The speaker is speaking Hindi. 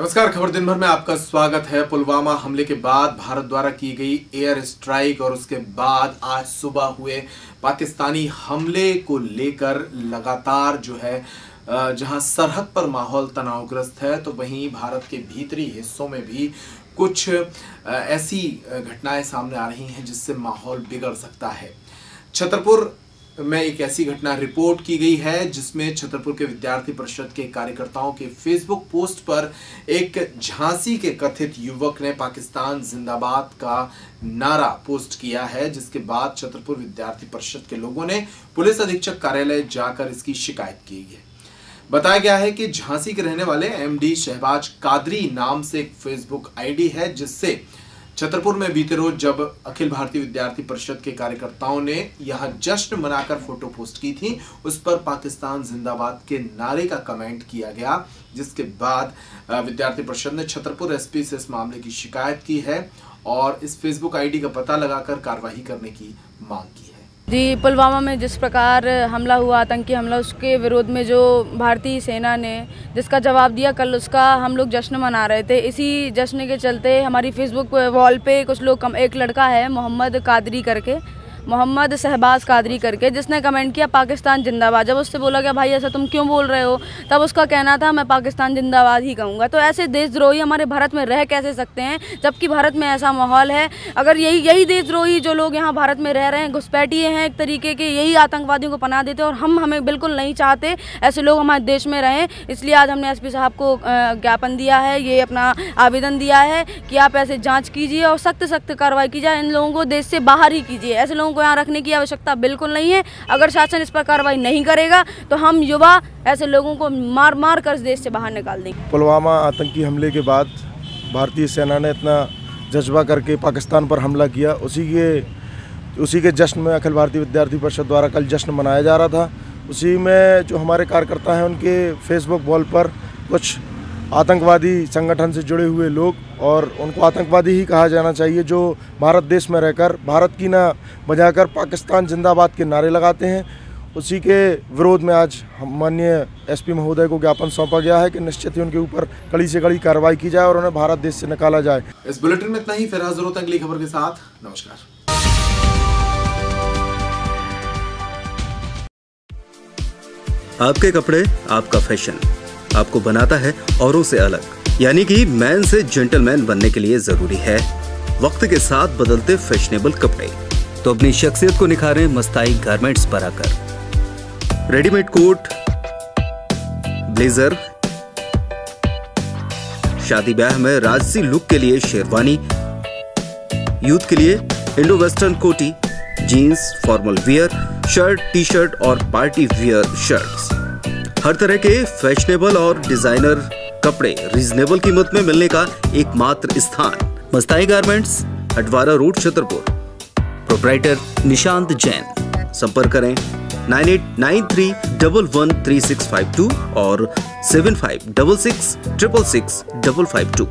नमस्कार, खबर दिन भर में आपका स्वागत है। पुलवामा हमले के बाद भारत द्वारा की गई एयर स्ट्राइक और उसके बाद आज सुबह हुए पाकिस्तानी हमले को लेकर लगातार जो है जहां सरहद पर माहौल तनावग्रस्त है, तो वहीं भारत के भीतरी हिस्सों में भी कुछ ऐसी घटनाएं सामने आ रही हैं जिससे माहौल बिगड़ सकता है। छतरपुर में एक ऐसी घटना रिपोर्ट की गई है जिसमें छतरपुर के विद्यार्थी परिषद के कार्यकर्ताओं के फेसबुक पोस्ट पर एक झांसी के कथित युवक ने पाकिस्तान जिंदाबाद का नारा पोस्ट किया है, जिसके बाद छतरपुर विद्यार्थी परिषद के लोगों ने पुलिस अधीक्षक कार्यालय जाकर इसकी शिकायत की है। बताया गया है कि झांसी के रहने वाले एमडी शहबाज कादरी नाम से एक फेसबुक आईडी है, जिससे छतरपुर में बीते रोज जब अखिल भारतीय विद्यार्थी परिषद के कार्यकर्ताओं ने यहां जश्न मनाकर फोटो पोस्ट की थी, उस पर पाकिस्तान जिंदाबाद के नारे का कमेंट किया गया, जिसके बाद विद्यार्थी परिषद ने छतरपुर एसपी से इस मामले की शिकायत की है और इस फेसबुक आईडी का पता लगाकर कार्रवाई करने की मांग की है। जी, पुलवामा में जिस प्रकार हमला हुआ, आतंकी हमला, उसके विरोध में जो भारतीय सेना ने जिसका जवाब दिया, कल उसका हम लोग जश्न मना रहे थे। इसी जश्न के चलते हमारी फेसबुक वॉल पे कुछ लोग, एक लड़का है मोहम्मद शहबाज कादरी करके, जिसने कमेंट किया पाकिस्तान जिंदाबाद। जब उससे बोला गया भाई ऐसा तुम क्यों बोल रहे हो, तब उसका कहना था मैं पाकिस्तान जिंदाबाद ही कहूँगा। तो ऐसे देशद्रोही हमारे भारत में रह कैसे सकते हैं, जबकि भारत में ऐसा माहौल है। अगर यही देशद्रोही जो लोग यहाँ भारत में रह रहे हैं, घुसपैठिए हैं एक तरीके के, यही आतंकवादियों को पनाह देते हैं और हमें बिल्कुल नहीं चाहते ऐसे लोग हमारे देश में रहें। इसलिए आज हमने एसपी साहब को ज्ञापन दिया है, ये अपना आवेदन दिया है कि आप ऐसे जाँच कीजिए और सख्त कार्रवाई की जाए। इन लोगों को देश से बाहर ही कीजिए, ऐसे लोगों को यहाँ रखने की आवश्यकता बिल्कुल नहीं है। अगर शासन इस पर कार्रवाई नहीं करेगा तो हम युवा ऐसे लोगों को मार कर देश से बाहर निकाल देंगे। पुलवामा आतंकी हमले के बाद भारतीय सेना ने इतना जज्बा करके पाकिस्तान पर हमला किया, उसी के जश्न में अखिल भारतीय विद्यार्थी परिषद द्वारा कल जश्न मनाया जा रहा था। उसी में जो हमारे कार्यकर्ता हैं उनके फेसबुक वॉल पर कुछ आतंकवादी संगठन से जुड़े हुए लोग, और उनको आतंकवादी ही कहा जाना चाहिए, जो भारत देश में रहकर भारत की ना बजाकर पाकिस्तान जिंदाबाद के नारे लगाते हैं, उसी के विरोध में आज माननीय एसपी महोदय को ज्ञापन सौंपा गया है कि निश्चित ही उनके ऊपर कड़ी से कड़ी कार्रवाई की जाए और उन्हें भारत देश से निकाला जाए। इस बुलेटिन में इतना ही। फिर हाजिर होते हैं अगली खबर के साथ। नमस्कार। आपके कपड़े, आपका फैशन आपको बनाता है औरों से अलग, यानी कि मैन से जेंटलमैन बनने के लिए जरूरी है वक्त के साथ बदलते फैशनेबल कपड़े। तो अपनी शख्सियत को निखारें मस्ताई गारमेंट्स पर आकर। रेडीमेड कोट, ब्लेजर, शादी ब्याह में राजसी लुक के लिए शेरवानी, यूथ के लिए इंडो वेस्टर्न कोटी, jeans, formal wear, shirt, T shirt और पार्टी वियर शर्ट्स। हर तरह के फैशनेबल और डिजाइनर कपड़े रीजनेबल कीमत में मिलने का एकमात्र स्थान Mastai garments, Adwara road, Chhatarpur. Proprietor Nishant Jain. संपर्क करें 9893113652 और 7566666552।